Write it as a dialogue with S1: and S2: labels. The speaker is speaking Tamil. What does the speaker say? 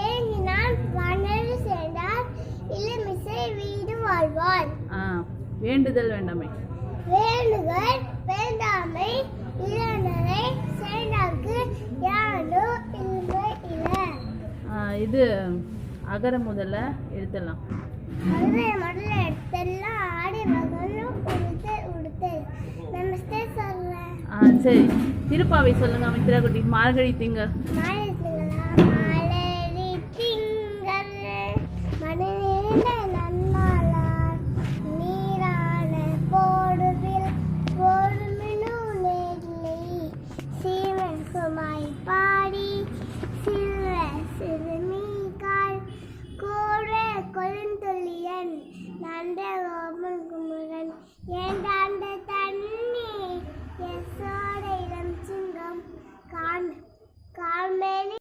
S1: ஏங்கினால் வானரு சேர்ந்தார் இளமிசை வீடு வாழ்வாள்.
S2: வேண்டுதல் வேண்டாமை.
S1: வேண்டுதல் வேண்டாமை இளநரை சேர்ந்தார்க்கு யானோ இல்லை இல.
S2: இது அகர முதல்ல எழுத்தலாம்.
S1: அகர முதல்ல எடுத்தெல்லாம் ஆடி மகனும் உடுத்து உடுத்து. நமஸ்தே சொல்றேன்.
S2: சரி, திருப்பாவை சொல்லுங்க மித்ரா குட்டி. மார்கழி திங்கள்.